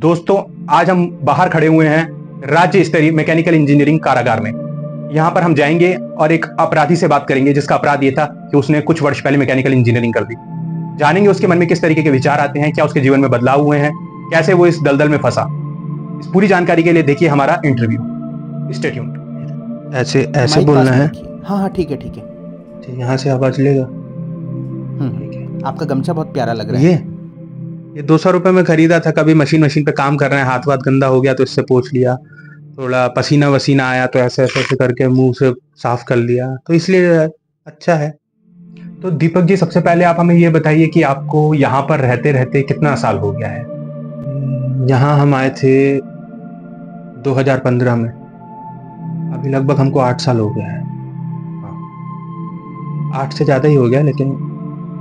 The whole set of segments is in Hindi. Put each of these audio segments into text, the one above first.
दोस्तों, आज हम बाहर खड़े हुए हैं राज्य स्तरीय मैकेनिकल इंजीनियरिंग कारागार में। यहाँ पर हम जाएंगे और एक अपराधी से बात करेंगे जिसका अपराध ये था कि उसने कुछ वर्ष पहले मैकेनिकल इंजीनियरिंग कर दी। जानेंगे उसके मन में किस तरीके के विचार आते हैं, क्या उसके जीवन में बदलाव हुए हैं, कैसे वो इस दलदल में फंसा। इस पूरी जानकारी के लिए देखिए हमारा इंटरव्यू। Stay tuned. ऐसे ऐसे माइक बोलना पास में है। रखिए। हाँ ठीक है। ठीक, यहाँ से आवाज लेगा। आपका गमछा बहुत प्यारा लग रहा है। ये 200 रुपए में खरीदा था। कभी मशीन पे काम कर रहे हैं, हाथ वाथ गंदा हो गया तो इससे पोंछ लिया। थोड़ा पसीना वसीना आया तो ऐसे ऐसे ऐसे करके मुंह से साफ कर लिया, तो इसलिए अच्छा है। तो दीपक जी, सबसे पहले आप हमें ये बताइए कि आपको यहाँ पर रहते रहते कितना साल हो गया है? यहाँ हम आए थे 2015 में। अभी लगभग हमको 8 साल हो गया है। 8 से ज्यादा ही हो गया, लेकिन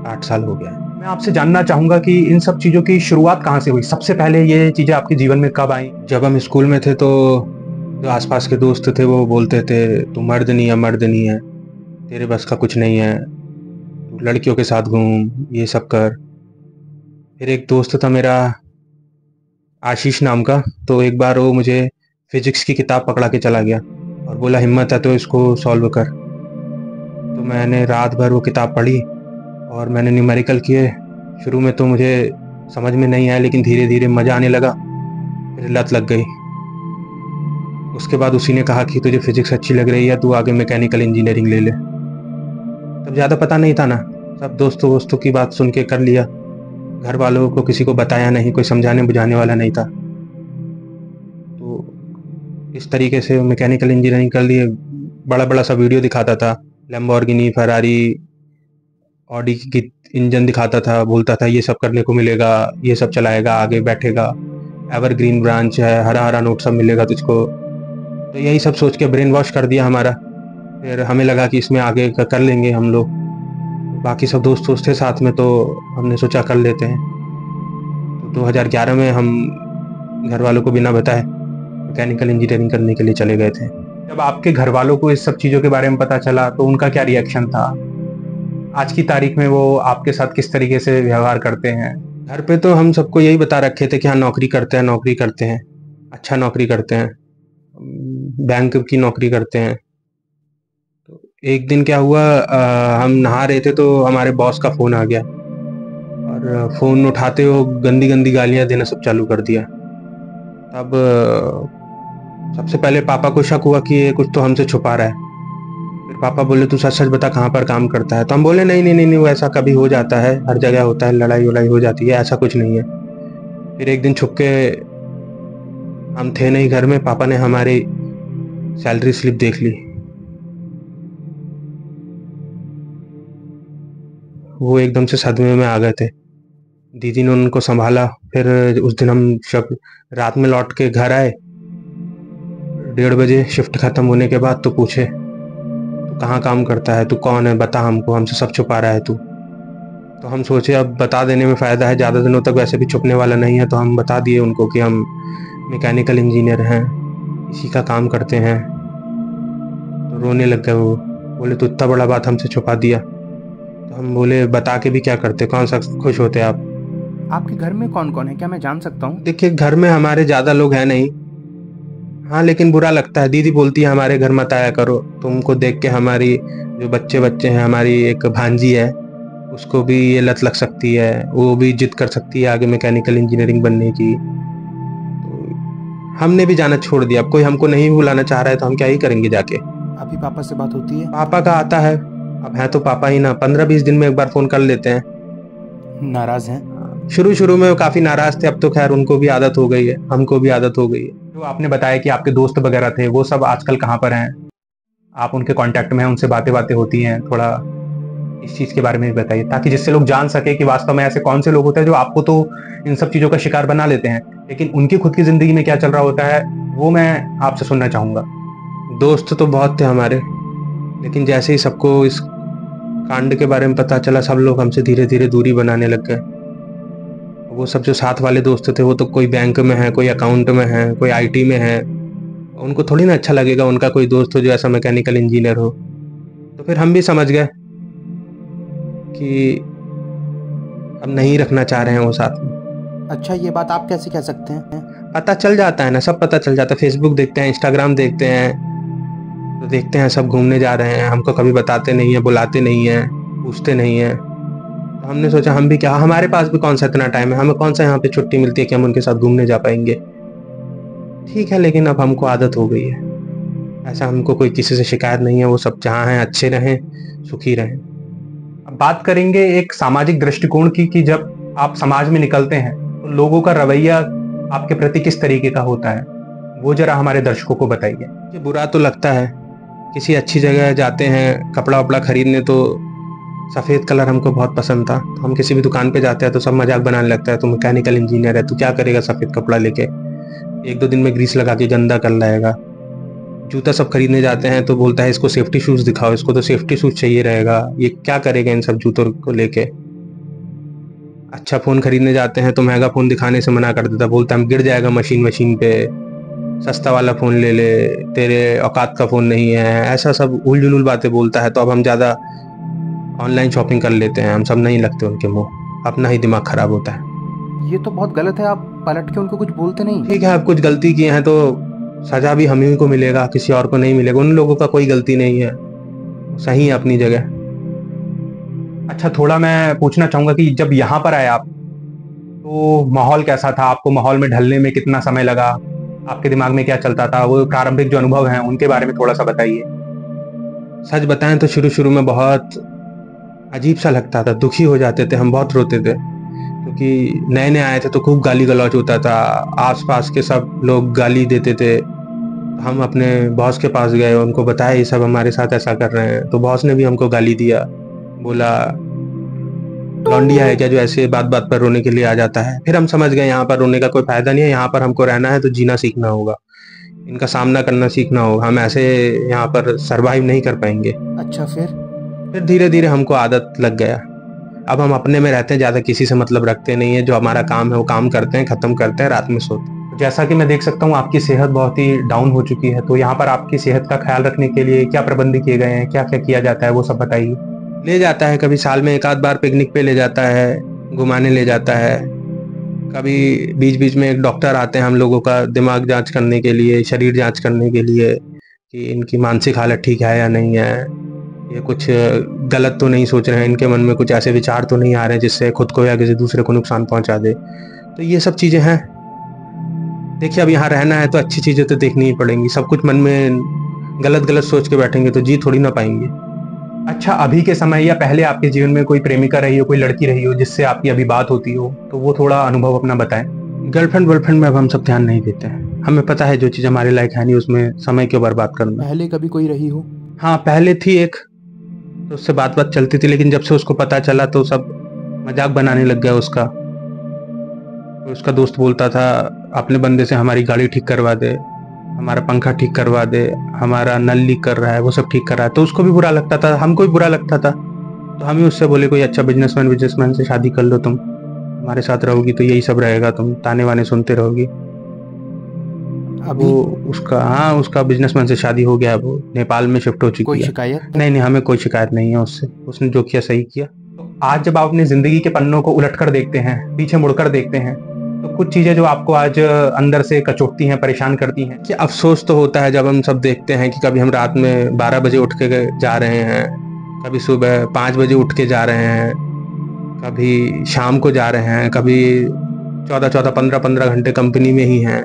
8 साल हो गया है। मैं आपसे जानना चाहूंगा कि इन सब चीजों की शुरुआत कहाँ से हुई? सबसे पहले ये चीजें आपके जीवन में कब आई? जब हम स्कूल में थे तो जो आसपास के दोस्त थे वो बोलते थे तू मर्द नहीं है, तेरे बस का कुछ नहीं है, तू लड़कियों के साथ घूम, ये सब कर। फिर एक दोस्त था मेरा आशीष नाम का, तो एक बार वो मुझे फिजिक्स की किताब पकड़ा के चला गया और बोला हिम्मत है तो इसको सॉल्व कर। तो मैंने रात भर वो किताब पढ़ी और मैंने न्यूमेरिकल किए। शुरू में तो मुझे समझ में नहीं आया, लेकिन धीरे धीरे मज़ा आने लगा, फिर लत लग गई। उसके बाद उसी ने कहा कि तुझे फिजिक्स अच्छी लग रही है, तू आगे मैकेनिकल इंजीनियरिंग ले ले। तब ज़्यादा पता नहीं था ना, सब दोस्तों की बात सुन के कर लिया। घर वालों को किसी को बताया नहीं, कोई समझाने बुझाने वाला नहीं था। तो इस तरीके से मैकेनिकल इंजीनियरिंग कर लिए। बड़ा बड़ा सा वीडियो दिखाता था, लैम्बोर्गिनी, फरारी, ऑडी की इंजन दिखाता था, बोलता था ये सब करने को मिलेगा, ये सब चलाएगा, आगे बैठेगा, एवरग्रीन ब्रांच है, हरा हरा नोट सब मिलेगा तुझको। तो यही सब सोच के ब्रेन वॉश कर दिया हमारा। फिर हमें लगा कि इसमें आगे कर लेंगे हम लोग। बाकी सब दोस्त थे साथ में, तो हमने सोचा कर लेते हैं। तो 2011 में हम घर वालों को बिना बताए मैकेनिकल इंजीनियरिंग करने के लिए चले गए थे। जब आपके घर वालों को इस सब चीजों के बारे में पता चला तो उनका क्या रिएक्शन था? आज की तारीख में वो आपके साथ किस तरीके से व्यवहार करते हैं? घर पे तो हम सबको यही बता रखे थे कि हाँ नौकरी करते हैं, अच्छा नौकरी करते हैं, बैंक की नौकरी करते हैं। तो एक दिन क्या हुआ, हम नहा रहे थे तो हमारे बॉस का फ़ोन आ गया और फ़ोन उठाते हो गंदी गंदी गालियाँ देना सब चालू कर दिया। तब सबसे पहले पापा को शक हुआ कि ये कुछ तो हमसे छुपा रहा है। फिर पापा बोले तू सच सच बता कहाँ पर काम करता है। तो हम बोले नहीं वो ऐसा कभी हो जाता है, हर जगह होता है, लड़ाई वड़ाई हो जाती है, ऐसा कुछ नहीं है। फिर एक दिन छुप के, हम थे नहीं घर में, पापा ने हमारी सैलरी स्लिप देख ली। वो एकदम से सदमे में आ गए थे। दीदी ने उनको संभाला। फिर उस दिन हम सब रात में लौट के घर आए 1:30 बजे शिफ्ट खत्म होने के बाद। तो पूछे तू कहाँ काम करता है, तू कौन है, बता हमको, हमसे सब छुपा रहा है तू। तो हम सोचे अब बता देने में फ़ायदा है, ज़्यादा दिनों तक वैसे भी छुपने वाला नहीं है। तो हम बता दिए उनको कि हम मैकेनिकल इंजीनियर हैं, इसी का काम करते हैं। तो रोने लग गए वो, बोले तू इतना बड़ा बात हमसे छुपा दिया। तो हम बोले बता के भी क्या करते, कौन सा खुश होते आप। आपके घर में कौन कौन है, क्या मैं जान सकता हूँ? देखिए घर में हमारे ज़्यादा लोग हैं नहीं, हाँ, लेकिन बुरा लगता है। दीदी बोलती है हमारे घर मत आया करो, तुमको देख के हमारी जो बच्चे हैं, हमारी एक भांजी है, उसको भी ये लत लग सकती है, वो भी जिद कर सकती है आगे मैकेनिकल इंजीनियरिंग बनने की। तो हमने भी जाना छोड़ दिया। अब कोई हमको नहीं बुलाना चाह रहा है तो हम क्या ही करेंगे जाके। अभी पापा से बात होती है? पापा का आता है, अब है तो पापा ही ना, 15-20 दिन में एक बार फोन कर लेते हैं। नाराज हैं? शुरू में काफी नाराज थे, अब तो खैर उनको भी आदत हो गई है, हमको भी आदत हो गई है। जो आपने बताया कि आपके दोस्त वगैरह थे, वो सब आजकल कहाँ पर हैं? आप उनके कांटेक्ट में हैं, उनसे बातें होती हैं? थोड़ा इस चीज के बारे में भी बताइए, ताकि जिससे लोग जान सके कि वास्तव में ऐसे कौन से लोग होते हैं जो आपको तो इन सब चीजों का शिकार बना लेते हैं, लेकिन उनकी खुद की जिंदगी में क्या चल रहा होता है वो मैं आपसे सुनना चाहूंगा। दोस्त तो बहुत थे हमारे, लेकिन जैसे ही सबको इस कांड के बारे में पता चला, सब लोग हमसे धीरे धीरे दूरी बनाने लग गए। वो सब जो साथ वाले दोस्त थे वो तो कोई बैंक में है, कोई अकाउंट में है, कोई आईटी में है। उनको थोड़ी ना अच्छा लगेगा उनका कोई दोस्त हो जो ऐसा मैकेनिकल इंजीनियर हो। तो फिर हम भी समझ गए कि अब नहीं रखना चाह रहे हैं वो साथ में। अच्छा, ये बात आप कैसे कह सकते हैं? पता चल जाता है ना, सब पता चल जाता है। फेसबुक देखते हैं, इंस्टाग्राम देखते हैं, तो देखते हैं सब घूमने जा रहे हैं, हमको कभी बताते नहीं है, बुलाते नहीं है, पूछते नहीं है। तो हमने सोचा हम भी क्या, हमारे पास भी कौन सा इतना टाइम है, हमें कौन सा यहाँ पे छुट्टी मिलती है कि हम उनके साथ घूमने जा पाएंगे। ठीक है, लेकिन अब हमको आदत हो गई है। ऐसा हमको कोई किसी से शिकायत नहीं है, वो सब जहाँ हैं अच्छे रहें, सुखी रहें। अब बात करेंगे एक सामाजिक दृष्टिकोण की कि जब आप समाज में निकलते हैं तो लोगों का रवैया आपके प्रति किस तरीके का होता है, वो जरा हमारे दर्शकों को बताइए। ये बुरा तो लगता है, किसी अच्छी जगह जाते हैं कपड़ा वपड़ा खरीदने, तो सफ़ेद कलर हमको बहुत पसंद था, तो हम किसी भी दुकान पे जाते हैं तो सब मजाक बनाने लगता है, तू मैकेनिकल इंजीनियर है, तू क्या करेगा सफ़ेद कपड़ा लेके, 1-2 दिन में ग्रीस लगा के गंदा कर लाएगा। जूता सब खरीदने जाते हैं तो बोलता है इसको सेफ्टी शूज़ दिखाओ, इसको तो सेफ्टी शूज़ चाहिए रहेगा, ये क्या करेगा इन सब जूतों को लेके। अच्छा फ़ोन खरीदने जाते हैं तो महंगा फ़ोन दिखाने से मना कर देता, बोलता है गिर जाएगा मशीन पे, सस्ता वाला फ़ोन ले ले, तेरे औकात का फ़ोन नहीं है। ऐसा सब उल जुलूल बातें बोलता है, तो अब हम ज़्यादा ऑनलाइन शॉपिंग कर लेते हैं, हम सब नहीं लगते उनके मुँह, अपना ही दिमाग ख़राब होता है। ये तो बहुत गलत है, आप पलट के उनको कुछ बोलते नहीं? ठीक है, अब कुछ गलती किए हैं तो सजा भी हम ही को मिलेगा, किसी और को नहीं मिलेगा। उन लोगों का कोई गलती नहीं है, सही है अपनी जगह। अच्छा, थोड़ा मैं पूछना चाहूंगा कि जब यहाँ पर आए आप तो माहौल कैसा था, आपको माहौल में ढलने में कितना समय लगा, आपके दिमाग में क्या चलता था, वो प्रारंभिक जो अनुभव हैं उनके बारे में थोड़ा सा बताइए। सच बताएं तो शुरू शुरू में बहुत अजीब सा लगता था, दुखी हो जाते थे हम, बहुत रोते थे, क्योंकि नए नए आए थे तो खूब गाली गलौज होता था, आसपास के सब लोग गाली देते थे। हम अपने बॉस के पास गए, उनको बताया ये सब हमारे साथ ऐसा कर रहे हैं, तो बॉस ने भी हमको गाली दिया, बोला लौंडिया है क्या जो ऐसे बात बात पर रोने के लिए आ जाता है। फिर हम समझ गए यहाँ पर रोने का कोई फायदा नहीं है, यहाँ पर हमको रहना है तो जीना सीखना होगा, इनका सामना करना सीखना होगा, हम ऐसे यहाँ पर सरवाइव नहीं कर पाएंगे। अच्छा, फिर धीरे धीरे हमको आदत लग गया, अब हम अपने में रहते हैं, ज़्यादा किसी से मतलब रखते नहीं है, जो हमारा काम है वो काम करते हैं, ख़त्म करते हैं, रात में सोते हैं। जैसा कि मैं देख सकता हूँ आपकी सेहत बहुत ही डाउन हो चुकी है, तो यहाँ पर आपकी सेहत का ख्याल रखने के लिए क्या प्रबंध किए गए हैं, क्या क्या किया जाता है, वो सब बताइए। ले जाता है, कभी साल में 1 आध बार पिकनिक पे ले जाता है, घुमाने ले जाता है, कभी बीच बीच में एक डॉक्टर आते हैं हम लोगों का दिमाग जांच करने के लिए, शरीर जांच करने के लिए कि इनकी मानसिक हालत ठीक है या नहीं है, ये कुछ गलत तो नहीं सोच रहे हैं, इनके मन में कुछ ऐसे विचार तो नहीं आ रहे हैं जिससे खुद को या किसी दूसरे को नुकसान पहुंचा दे। तो ये सब चीज़ें हैं। देखिए, अब यहाँ रहना है तो अच्छी चीज़ें तो देखनी ही पड़ेंगी, सब कुछ मन में गलत गलत सोच के बैठेंगे तो जी थोड़ी ना पाएंगे। अच्छा, अभी के समय या पहले आपके जीवन में कोई प्रेमिका रही हो, कोई लड़की रही हो जिससे आपकी अभी बात होती हो, तो वो थोड़ा अनुभव अपना बताएं। गर्लफ्रेंड वर्लफ्रेंड में अब हम सब ध्यान नहीं देते हैं, हमें पता है जो चीज़ हमारे लायक है नहीं उसमें समय क्यों बर्बाद करना। पहले कभी कोई रही हो? हाँ, पहले थी एक, तो उससे बात बात चलती थी, लेकिन जब से उसको पता चला तो सब मजाक बनाने लग गया उसका। तो उसका दोस्त बोलता था अपने बंदे से हमारी गाड़ी ठीक करवा दे, हमारा पंखा ठीक करवा दे, हमारा नल लीक कर रहा है, वो सब ठीक कर रहा है। तो उसको भी बुरा लगता था, हमको भी बुरा लगता था, तो हम ही उससे बोले कोई अच्छा बिजनेसमैन से शादी कर लो, तुम हमारे साथ रहोगी तो यही सब रहेगा, तुम ताने वाने सुनते रहोगी। अभी वो उसका बिजनेसमैन से शादी हो गया, वो नेपाल में शिफ्ट हो चुकी कोई है। शिकायत? नहीं नहीं, हमें कोई शिकायत नहीं है उससे, उसने जो किया सही किया। तो आज जब आप अपनी जिंदगी के पन्नों को उलटकर देखते हैं, पीछे मुड़कर देखते हैं, तो कुछ चीजें जो आपको आज अंदर से कचोटती हैं, परेशान करती हैं। कि अफसोस तो होता है जब हम सब देखते हैं कि कभी हम रात में 12 बजे उठ के जा रहे हैं, कभी सुबह 5 बजे उठ के जा रहे हैं, कभी शाम को जा रहे हैं, कभी 14-14, 15-15 घंटे कंपनी में ही हैं,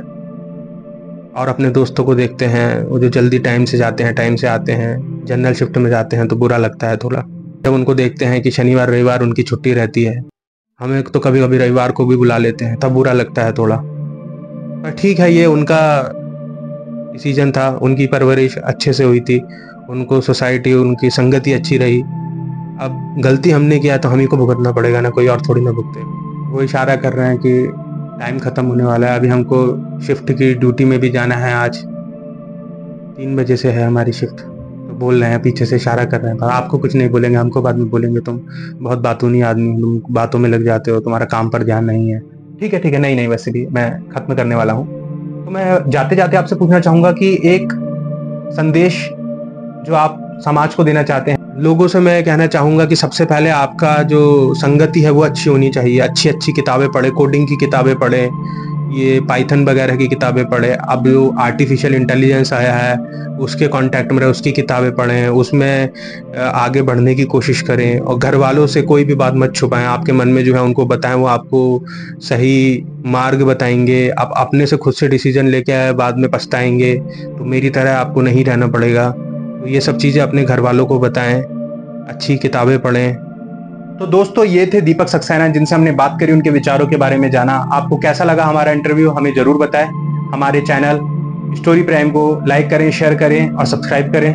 और अपने दोस्तों को देखते हैं वो जो जल्दी टाइम से जाते हैं, टाइम से आते हैं, जनरल शिफ्ट में जाते हैं, तो बुरा लगता है थोड़ा। जब उनको देखते हैं कि शनिवार रविवार उनकी छुट्टी रहती है, हमें तो कभी कभी रविवार को भी बुला लेते हैं, तब बुरा लगता है थोड़ा। पर ठीक है, ये उनका डिसीजन था, उनकी परवरिश अच्छे से हुई थी, उनको सोसाइटी उनकी संगति अच्छी रही। अब गलती हमने किया तो हम ही को भुगतना पड़ेगा ना, कोई और थोड़ी ना भुगते। वो इशारा कर रहे हैं कि टाइम ख़त्म होने वाला है, अभी हमको शिफ्ट की ड्यूटी में भी जाना है, आज 3 बजे से है हमारी शिफ्ट। तो बोल रहे हैं, पीछे से इशारा कर रहे हैं, आपको कुछ नहीं बोलेंगे, हमको बाद में बोलेंगे, तुम बहुत बातूनी आदमी हो, तुम बातों में लग जाते हो, तुम्हारा काम पर ध्यान नहीं है। ठीक है, नहीं, वैसे भी मैं खत्म करने वाला हूँ। तो मैं जाते जाते आपसे पूछना चाहूंगा कि एक संदेश जो आप समाज को देना चाहते हैं लोगों से मैं कहना चाहूँगा कि सबसे पहले आपका जो संगति है वो अच्छी होनी चाहिए। अच्छी अच्छी किताबें पढ़ें, कोडिंग की किताबें पढ़ें, ये पाइथन वगैरह की किताबें पढ़ें। अब जो आर्टिफिशियल इंटेलिजेंस आया है उसके कांटेक्ट में रहे, उसकी किताबें पढ़ें, उसमें आगे बढ़ने की कोशिश करें। और घर वालों से कोई भी बात मत छुपाएं, आपके मन में जो है उनको बताएं, वो आपको सही मार्ग बताएंगे। आप अपने से खुद से डिसीजन लेके आए, बाद में पछताएंगे, तो मेरी तरह आपको नहीं रहना पड़ेगा। तो ये सब चीज़ें अपने घर वालों को बताएं, अच्छी किताबें पढ़ें। तो दोस्तों ये थे दीपक सक्सेना जिनसे हमने बात करी, उनके विचारों के बारे में जाना। आपको कैसा लगा हमारा इंटरव्यू हमें जरूर बताएं। हमारे चैनल स्टोरी प्राइम को लाइक करें, शेयर करें और सब्सक्राइब करें।